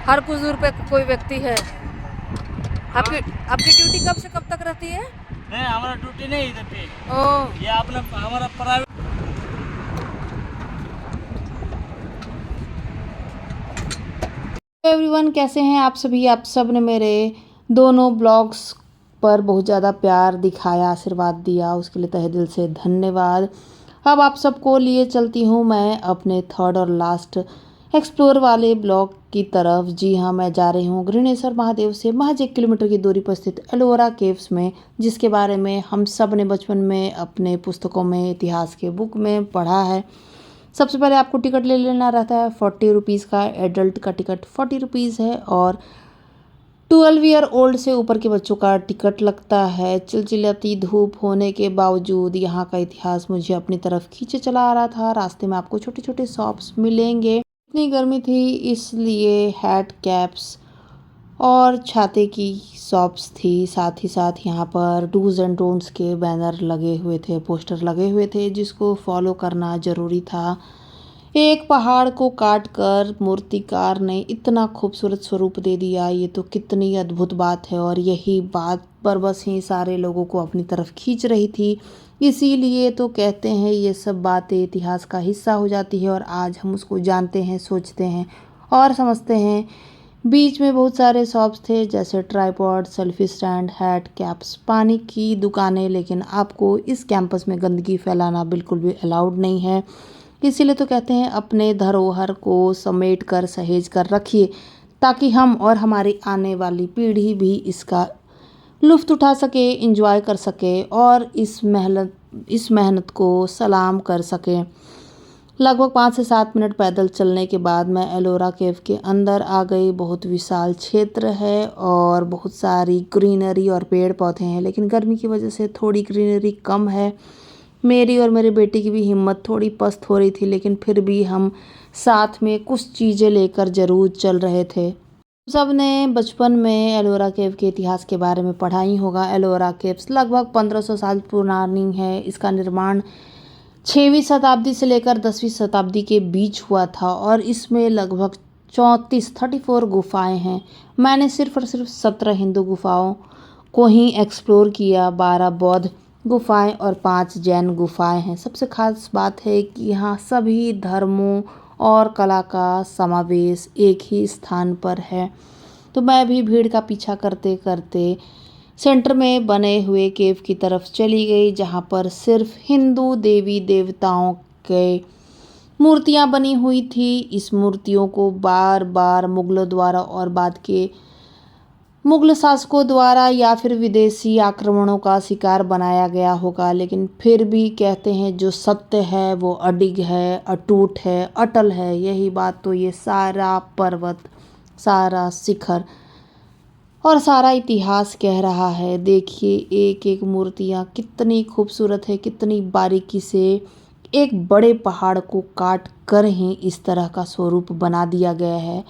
हर कुछ दूर पे कोई व्यक्ति है। आपकी आपकी ड्यूटी कब से कब तक रहती है? नहीं, हमारा ड्यूटी नहीं इधर पे। ओह, ये अपना हमारा प्राइवेट। एवरीवन, कैसे हैं आप सभी। आप सब ने मेरे दोनों ब्लॉग्स पर बहुत ज़्यादा प्यार दिखाया, आशीर्वाद दिया, उसके लिए तहे दिल से धन्यवाद। अब आप सबको लिए चलती हूँ मैं अपने थर्ड और लास्ट एक्सप्लोर वाले ब्लॉग की तरफ। जी हाँ, मैं जा रही हूँ गृहणेश्वर महादेव से महज 1 किलोमीटर की दूरी पर स्थित एलोरा केव्स में, जिसके बारे में हम सब ने बचपन में अपने पुस्तकों में, इतिहास के बुक में पढ़ा है। सबसे पहले आपको टिकट ले लेना रहता है 40 रुपीज़ का। एडल्ट का टिकट 40 रुपीज़ है और 12 ईयर ओल्ड से ऊपर के बच्चों का टिकट लगता है। चिलचिलाती धूप होने के बावजूद यहाँ का इतिहास मुझे अपनी तरफ खींचे चला आ रहा था। रास्ते में आपको छोटे छोटे शॉप्स मिलेंगे। इतनी गर्मी थी इसलिए हैट, कैप्स और छाते की शॉप्स थी। साथ ही साथ यहाँ पर डूज एंड डोंट्स के बैनर लगे हुए थे, पोस्टर लगे हुए थे, जिसको फॉलो करना ज़रूरी था। एक पहाड़ को काट कर मूर्तिकार ने इतना खूबसूरत स्वरूप दे दिया, ये तो कितनी अद्भुत बात है। और यही बात पर बस ही सारे लोगों को अपनी तरफ खींच रही थी। इसीलिए तो कहते हैं ये सब बातें इतिहास का हिस्सा हो जाती है और आज हम उसको जानते हैं, सोचते हैं और समझते हैं। बीच में बहुत सारे शॉप्स थे, जैसे tripod, selfie stand, hat, caps, पानी की दुकानें। लेकिन आपको इस कैंपस में गंदगी फैलाना बिल्कुल भी अलाउड नहीं है। इसीलिए तो कहते हैं अपने धरोहर को समेट कर, सहेज कर रखिए, ताकि हम और हमारी आने वाली पीढ़ी भी इसका लुफ्त उठा सके, इंजॉय कर सके और इस मेहनत को सलाम कर सके। लगभग 5 से 7 मिनट पैदल चलने के बाद मैं एलोरा केव के अंदर आ गई। बहुत विशाल क्षेत्र है और बहुत सारी ग्रीनरी और पेड़ पौधे हैं, लेकिन गर्मी की वजह से थोड़ी ग्रीनरी कम है। मेरी और मेरे बेटे की भी हिम्मत थोड़ी पस्त हो रही थी, लेकिन फिर भी हम साथ में कुछ चीज़ें लेकर ज़रूर चल रहे थे। सब ने बचपन में एलोरा केव के इतिहास के बारे में पढ़ा ही होगा। एलोरा केव्स लगभग 1500 साल पुरानी है। इसका निर्माण 6वीं शताब्दी से लेकर 10वीं शताब्दी के बीच हुआ था और इसमें लगभग 34 गुफाएं हैं। मैंने सिर्फ और सिर्फ 17 हिंदू गुफाओं को ही एक्सप्लोर किया। 12 बौद्ध गुफाएं और 5 जैन गुफाएं हैं। सबसे खास बात है कि यहाँ सभी धर्मों और कला का समावेश एक ही स्थान पर है। तो मैं भी भीड़ का पीछा करते करते सेंटर में बने हुए केव की तरफ चली गई, जहाँ पर सिर्फ हिंदू देवी देवताओं के मूर्तियाँ बनी हुई थी। इस मूर्तियों को बार बार मुगलों द्वारा और बाद के मुगल शासकों द्वारा या फिर विदेशी आक्रमणों का शिकार बनाया गया होगा, लेकिन फिर भी कहते हैं जो सत्य है वो अडिग है, अटूट है, अटल है। यही बात तो ये सारा पर्वत, सारा शिखर और सारा इतिहास कह रहा है। देखिए एक एक मूर्तियाँ कितनी खूबसूरत है, कितनी बारीकी से एक बड़े पहाड़ को काट कर ही इस तरह का स्वरूप बना दिया गया है।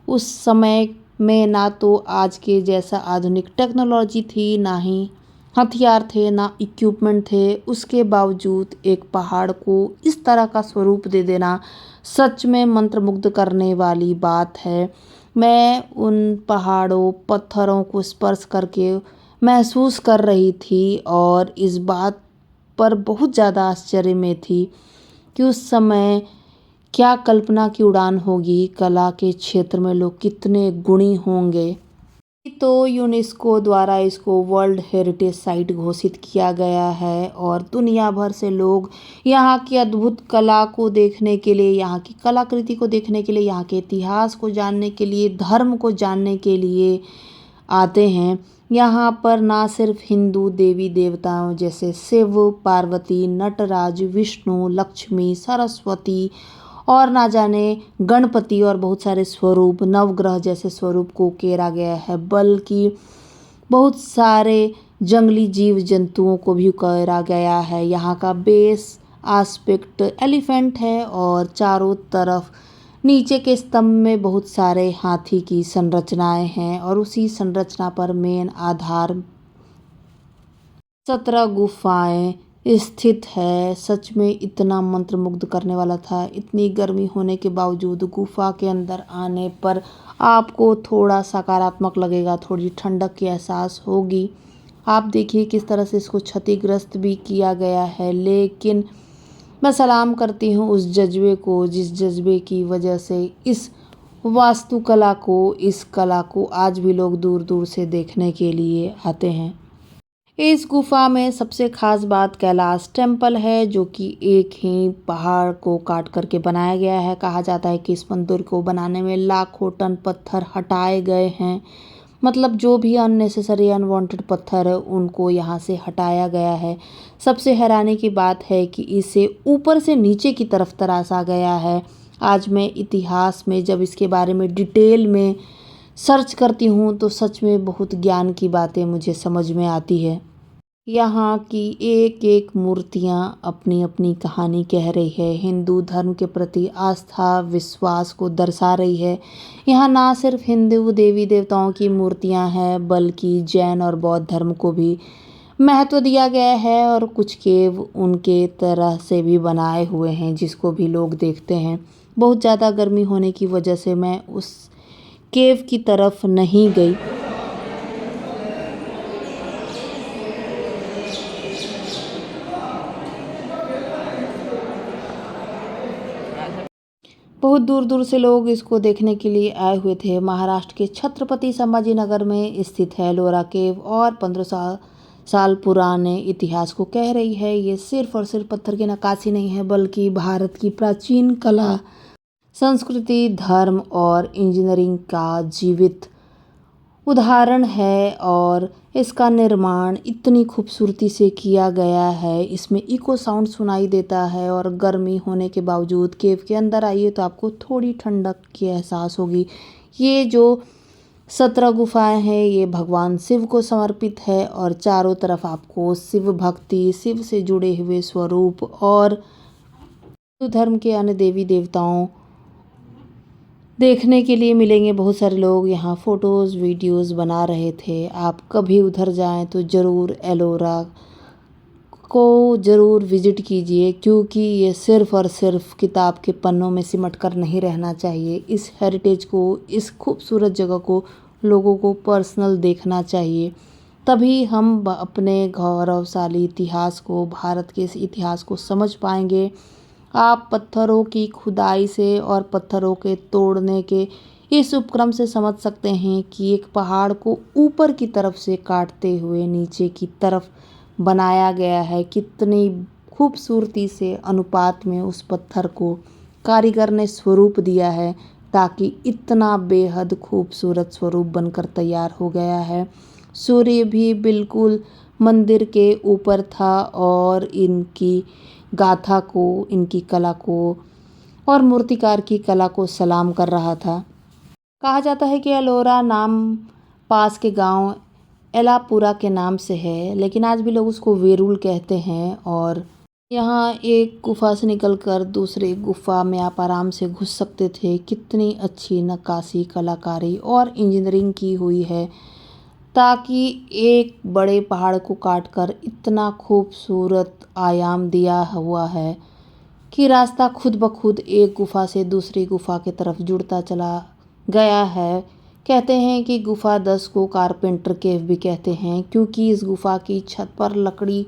उस समय में ना तो आज के जैसा आधुनिक टेक्नोलॉजी थी, ना ही हथियार थे, ना इक्विपमेंट थे। उसके बावजूद एक पहाड़ को इस तरह का स्वरूप दे देना सच में मंत्रमुग्ध करने वाली बात है। मैं उन पहाड़ों, पत्थरों को स्पर्श करके महसूस कर रही थी और इस बात पर बहुत ज़्यादा आश्चर्य में थी कि उस समय क्या कल्पना की उड़ान होगी। कला के क्षेत्र में लोग कितने गुणी होंगे। तो यूनेस्को द्वारा इसको वर्ल्ड हेरिटेज साइट घोषित किया गया है और दुनिया भर से लोग यहाँ की अद्भुत कला को देखने के लिए, यहाँ की कलाकृति को देखने के लिए, यहाँ के इतिहास को जानने के लिए, धर्म को जानने के लिए आते हैं। यहाँ पर ना सिर्फ हिंदू देवी देवताओं जैसे शिव, पार्वती, नटराज, विष्णु, लक्ष्मी, सरस्वती और ना जाने गणपति और बहुत सारे स्वरूप, नवग्रह जैसे स्वरूप को उकेरा गया है, बल्कि बहुत सारे जंगली जीव जंतुओं को भी उकेरा गया है। यहाँ का बेस आस्पेक्ट एलिफेंट है और चारों तरफ नीचे के स्तंभ में बहुत सारे हाथी की संरचनाएं हैं और उसी संरचना पर मेन आधार 17 गुफाएं स्थित है। सच में इतना मंत्रमुग्ध करने वाला था। इतनी गर्मी होने के बावजूद गुफा के अंदर आने पर आपको थोड़ा सकारात्मक लगेगा, थोड़ी ठंडक की एहसास होगी। आप देखिए किस तरह से इसको क्षतिग्रस्त भी किया गया है, लेकिन मैं सलाम करती हूँ उस जज्बे को, जिस जज्बे की वजह से इस वास्तुकला को, इस कला को आज भी लोग दूर दूर से देखने के लिए आते हैं। इस गुफा में सबसे खास बात कैलाश टेम्पल है, जो कि एक ही पहाड़ को काट करके बनाया गया है। कहा जाता है कि इस मंदिर को बनाने में लाखों टन पत्थर हटाए गए हैं। मतलब जो भी अननेसेसरी अनवांटेड पत्थर है उनको यहाँ से हटाया गया है। सबसे हैरानी की बात है कि इसे ऊपर से नीचे की तरफ तराशा गया है। आज मैं इतिहास में जब इसके बारे में डिटेल में सर्च करती हूँ तो सच में बहुत ज्ञान की बातें मुझे समझ में आती है। यहाँ की एक एक मूर्तियाँ अपनी अपनी कहानी कह रही है, हिंदू धर्म के प्रति आस्था विश्वास को दर्शा रही है। यहाँ ना सिर्फ हिंदू देवी देवताओं की मूर्तियाँ हैं, बल्कि जैन और बौद्ध धर्म को भी महत्व दिया गया है। और कुछ केव उनके तरह से भी बनाए हुए हैं, जिसको भी लोग देखते हैं। बहुत ज़्यादा गर्मी होने की वजह से मैं उस केव की तरफ नहीं गई। बहुत दूर दूर से लोग इसको देखने के लिए आए हुए थे। महाराष्ट्र के छत्रपति संभाजी नगर में स्थित है एलोरा केव और 1500 साल पुराने इतिहास को कह रही है। ये सिर्फ और सिर्फ पत्थर की नक्काशी नहीं है, बल्कि भारत की प्राचीन कला, संस्कृति, धर्म और इंजीनियरिंग का जीवित उदाहरण है। और इसका निर्माण इतनी खूबसूरती से किया गया है, इसमें इको साउंड सुनाई देता है। और गर्मी होने के बावजूद केव के अंदर आइए तो आपको थोड़ी ठंडक की एहसास होगी। ये जो 17 गुफाएं हैं ये भगवान शिव को समर्पित है और चारों तरफ आपको शिव भक्ति, शिव से जुड़े हुए स्वरूप और हिंदू धर्म के अन्य देवी देवताओं देखने के लिए मिलेंगे। बहुत सारे लोग यहाँ फ़ोटोज़ वीडियोज़ बना रहे थे। आप कभी उधर जाएं तो ज़रूर एलोरा को ज़रूर विज़िट कीजिए, क्योंकि ये सिर्फ़ और सिर्फ किताब के पन्नों में सिमट कर नहीं रहना चाहिए। इस हेरिटेज को, इस खूबसूरत जगह को लोगों को पर्सनल देखना चाहिए। तभी हम अपने गौरवशाली इतिहास को, भारत के इस इतिहास को समझ पाएंगे। आप पत्थरों की खुदाई से और पत्थरों के तोड़ने के इस उपक्रम से समझ सकते हैं कि एक पहाड़ को ऊपर की तरफ से काटते हुए नीचे की तरफ बनाया गया है। कितनी खूबसूरती से अनुपात में उस पत्थर को कारीगर ने स्वरूप दिया है, ताकि इतना बेहद खूबसूरत स्वरूप बनकर तैयार हो गया है। सूर्य भी बिल्कुल मंदिर के ऊपर था और इनकी गाथा को, इनकी कला को और मूर्तिकार की कला को सलाम कर रहा था। कहा जाता है कि एलोरा नाम पास के गांव एलापुरा के नाम से है, लेकिन आज भी लोग उसको वेरुल कहते हैं। और यहाँ एक गुफा से निकलकर दूसरे गुफा में आप आराम से घुस सकते थे। कितनी अच्छी नक्काशी, कलाकारी और इंजीनियरिंग की हुई है, ताकि एक बड़े पहाड़ को काटकर इतना खूबसूरत आयाम दिया हुआ है कि रास्ता खुद ब खुद एक गुफा से दूसरी गुफा की तरफ जुड़ता चला गया है। कहते हैं कि गुफा 10 को कारपेंटर केव भी कहते हैं, क्योंकि इस गुफा की छत पर लकड़ी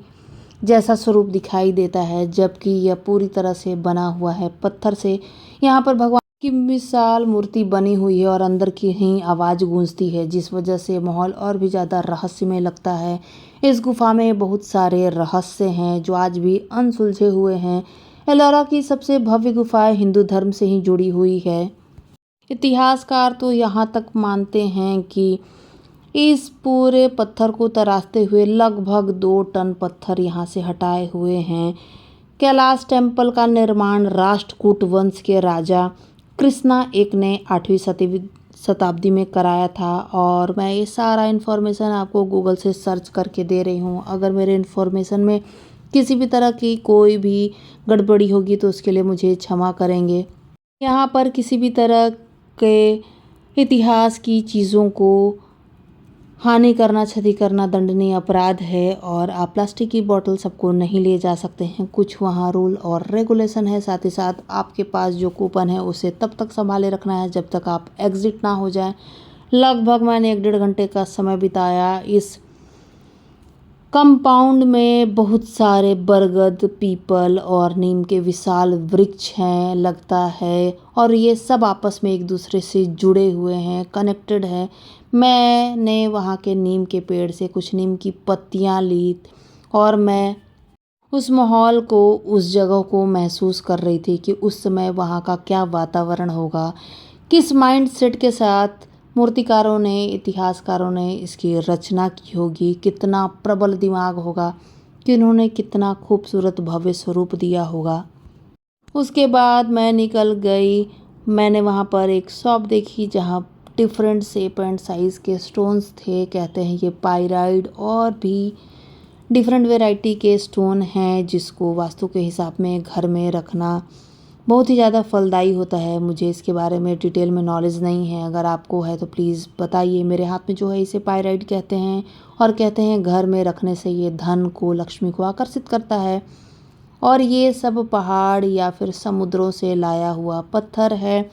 जैसा स्वरूप दिखाई देता है, जबकि यह पूरी तरह से बना हुआ है पत्थर से। यहाँ पर भगवान की विशाल मूर्ति बनी हुई है और अंदर की ही आवाज़ गूंजती है, जिस वजह से माहौल और भी ज़्यादा रहस्यमय लगता है। इस गुफा में बहुत सारे रहस्य हैं जो आज भी अनसुलझे हुए हैं। एलोरा की सबसे भव्य गुफा हिंदू धर्म से ही जुड़ी हुई है। इतिहासकार तो यहाँ तक मानते हैं कि इस पूरे पत्थर को तराशते हुए लगभग 2 टन पत्थर यहाँ से हटाए हुए हैं। कैलाश टेम्पल का निर्माण राष्ट्रकूट वंश के राजा कृष्णा एक ने 8वीं शताब्दी में कराया था। और मैं ये सारा इन्फॉर्मेशन आपको गूगल से सर्च करके दे रही हूँ। अगर मेरे इन्फॉर्मेशन में किसी भी तरह की कोई भी गड़बड़ी होगी तो उसके लिए मुझे क्षमा करेंगे। यहाँ पर किसी भी तरह के इतिहास की चीज़ों को हानि करना, क्षति करना दंडनीय अपराध है और आप प्लास्टिक की बोतल सबको नहीं ले जा सकते हैं। कुछ वहाँ रूल और रेगुलेशन है। साथ ही साथ आपके पास जो कूपन है उसे तब तक संभाले रखना है जब तक आप एग्जिट ना हो जाए। लगभग मैंने 1-1.5 घंटे का समय बिताया। इस कंपाउंड में बहुत सारे बरगद, पीपल और नीम के विशाल वृक्ष हैं लगता है, और ये सब आपस में एक दूसरे से जुड़े हुए हैं, कनेक्टेड हैं। मैंने वहाँ के नीम के पेड़ से कुछ नीम की पत्तियाँ ली और मैं उस माहौल को, उस जगह को महसूस कर रही थी कि उस समय वहाँ का क्या वातावरण होगा, किस माइंड सेट के साथ मूर्तिकारों ने, इतिहासकारों ने इसकी रचना की होगी, कितना प्रबल दिमाग होगा कि उन्होंने कितना खूबसूरत भव्य स्वरूप दिया होगा। उसके बाद मैं निकल गई। मैंने वहाँ पर एक शॉप देखी जहाँ डिफरेंट शेप एंड साइज़ के स्टोन्स थे। कहते हैं ये पाइराइड और भी डिफरेंट वैरायटी के स्टोन हैं जिसको वास्तु के हिसाब में घर में रखना बहुत ही ज़्यादा फलदायी होता है। मुझे इसके बारे में डिटेल में नॉलेज नहीं है, अगर आपको है तो प्लीज़ बताइए। मेरे हाथ में जो है इसे पाइराइड कहते हैं और कहते हैं घर में रखने से ये धन को, लक्ष्मी को आकर्षित करता है। और ये सब पहाड़ या फिर समुद्रों से लाया हुआ पत्थर है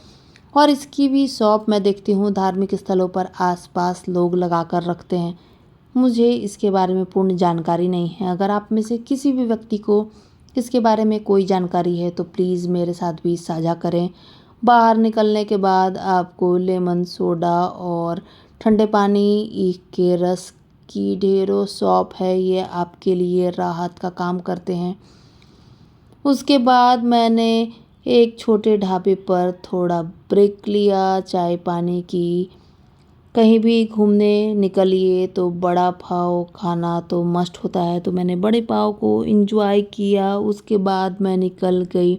और इसकी भी शॉप मैं देखती हूँ धार्मिक स्थलों पर आसपास लोग लगा कर रखते हैं। मुझे इसके बारे में पूर्ण जानकारी नहीं है। अगर आप में से किसी भी व्यक्ति को इसके बारे में कोई जानकारी है तो प्लीज़ मेरे साथ भी साझा करें। बाहर निकलने के बाद आपको लेमन सोडा और ठंडे पानी के रस की ढेरों शॉप है, ये आपके लिए राहत का काम करते हैं। उसके बाद मैंने एक छोटे ढाबे पर थोड़ा ब्रेक लिया चाय पानी की। कहीं भी घूमने निकलिए तो बड़ा पाव खाना तो मस्ट होता है, तो मैंने बड़े पाव को एंजॉय किया। उसके बाद मैं निकल गई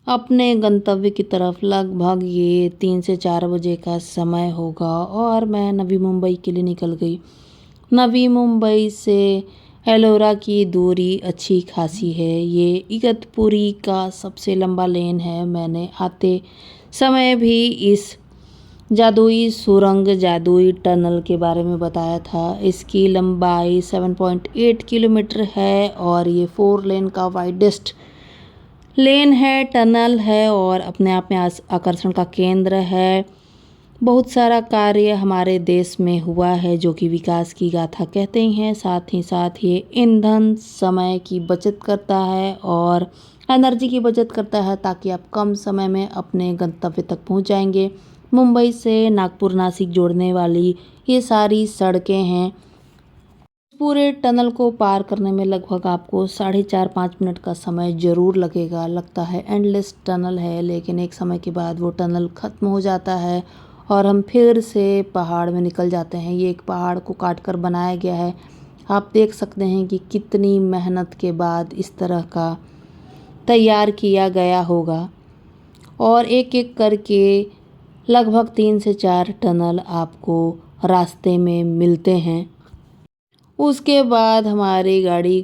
अपने गंतव्य की तरफ। लगभग ये 3 से 4 बजे का समय होगा और मैं नवी मुंबई के लिए निकल गई। नवी मुंबई से एलोरा की दूरी अच्छी खासी है। ये इगतपुरी का सबसे लंबा लेन है। मैंने आते समय भी इस जादुई सुरंग, जादुई टनल के बारे में बताया था। इसकी लंबाई 7.8 किलोमीटर है और ये 4 लेन का वाइडेस्ट लेन है, टनल है और अपने आप में आकर्षण का केंद्र है। बहुत सारा कार्य हमारे देश में हुआ है जो कि विकास की गाथा कहते हैं। साथ ही साथ ये ईंधन, समय की बचत करता है और एनर्जी की बचत करता है ताकि आप कम समय में अपने गंतव्य तक पहुंच जाएंगे। मुंबई से नागपुर, नासिक जोड़ने वाली ये सारी सड़कें हैं। पूरे टनल को पार करने में लगभग आपको 4.5-5 मिनट का समय ज़रूर लगेगा। लगता है एंडलेस टनल है, लेकिन एक समय के बाद वो टनल ख़त्म हो जाता है और हम फिर से पहाड़ में निकल जाते हैं। ये एक पहाड़ को काट कर बनाया गया है। आप देख सकते हैं कि कितनी मेहनत के बाद इस तरह का तैयार किया गया होगा और एक एक करके लगभग 3 से 4 टनल आपको रास्ते में मिलते हैं। उसके बाद हमारी गाड़ी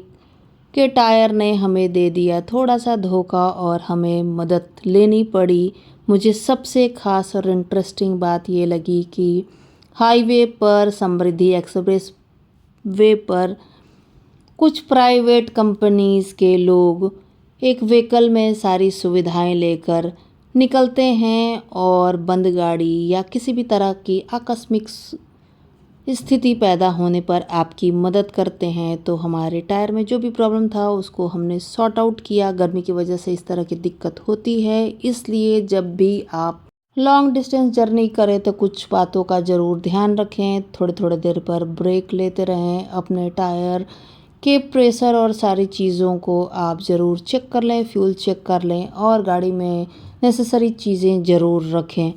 के टायर ने हमें दे दिया थोड़ा सा धोखा और हमें मदद लेनी पड़ी। मुझे सबसे ख़ास और इंटरेस्टिंग बात ये लगी कि हाईवे पर, समृद्धि एक्सप्रेस वे पर कुछ प्राइवेट कंपनीज़ के लोग एक व्हीकल में सारी सुविधाएं लेकर निकलते हैं और बंद गाड़ी या किसी भी तरह की आकस्मिक स्थिति पैदा होने पर आपकी मदद करते हैं। तो हमारे टायर में जो भी प्रॉब्लम था उसको हमने सॉर्ट आउट किया। गर्मी की वजह से इस तरह की दिक्कत होती है, इसलिए जब भी आप लॉन्ग डिस्टेंस जर्नी करें तो कुछ बातों का ज़रूर ध्यान रखें। थोड़े थोड़े देर पर ब्रेक लेते रहें। अपने टायर के प्रेशर और सारी चीज़ों को आप ज़रूर चेक कर लें, फ्यूल चेक कर लें और गाड़ी में नेसेसरी चीज़ें ज़रूर रखें।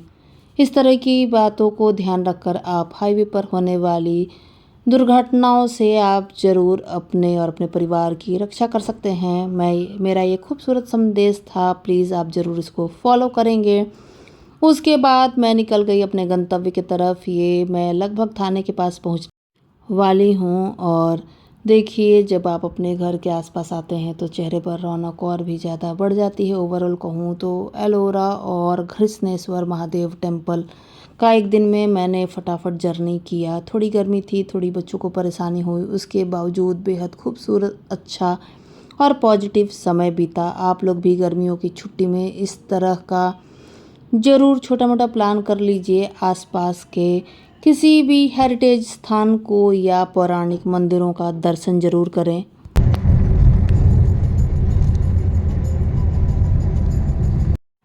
इस तरह की बातों को ध्यान रखकर आप हाईवे पर होने वाली दुर्घटनाओं से आप ज़रूर अपने और अपने परिवार की रक्षा कर सकते हैं। मेरा ये खूबसूरत संदेश था, प्लीज़ आप ज़रूर इसको फॉलो करेंगे। उसके बाद मैं निकल गई अपने गंतव्य की तरफ। ये मैं लगभग थाने के पास पहुँचने वाली हूँ और देखिए जब आप अपने घर के आसपास आते हैं तो चेहरे पर रौनक और भी ज़्यादा बढ़ जाती है। ओवरऑल कहूँ तो एलोरा और घृष्णेश्वर महादेव टेम्पल का एक दिन में मैंने फटाफट जर्नी किया। थोड़ी गर्मी थी, थोड़ी बच्चों को परेशानी हुई, उसके बावजूद बेहद खूबसूरत, अच्छा और पॉजिटिव समय बीता। आप लोग भी गर्मियों की छुट्टी में इस तरह का ज़रूर छोटा मोटा प्लान कर लीजिए। आसपास के किसी भी हेरिटेज स्थान को या पौराणिक मंदिरों का दर्शन ज़रूर करें।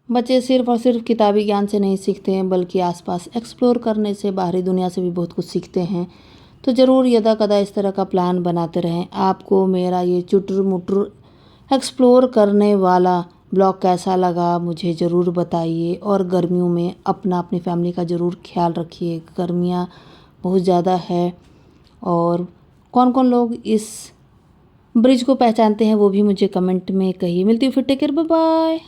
बच्चे सिर्फ और सिर्फ किताबी ज्ञान से नहीं सीखते हैं, बल्कि आसपास एक्सप्लोर करने से, बाहरी दुनिया से भी बहुत कुछ सीखते हैं। तो ज़रूर यदा कदा इस तरह का प्लान बनाते रहें। आपको मेरा ये चुटर मुटर एक्सप्लोर करने वाला ब्लॉग कैसा लगा मुझे ज़रूर बताइए। और गर्मियों में अपनी फैमिली का ज़रूर ख्याल रखिए। गर्मियाँ बहुत ज़्यादा है और कौन कौन लोग इस ब्रिज को पहचानते हैं वो भी मुझे कमेंट में कहिए। मिलती हूँ फिर, टेक केयर, बाय बाय।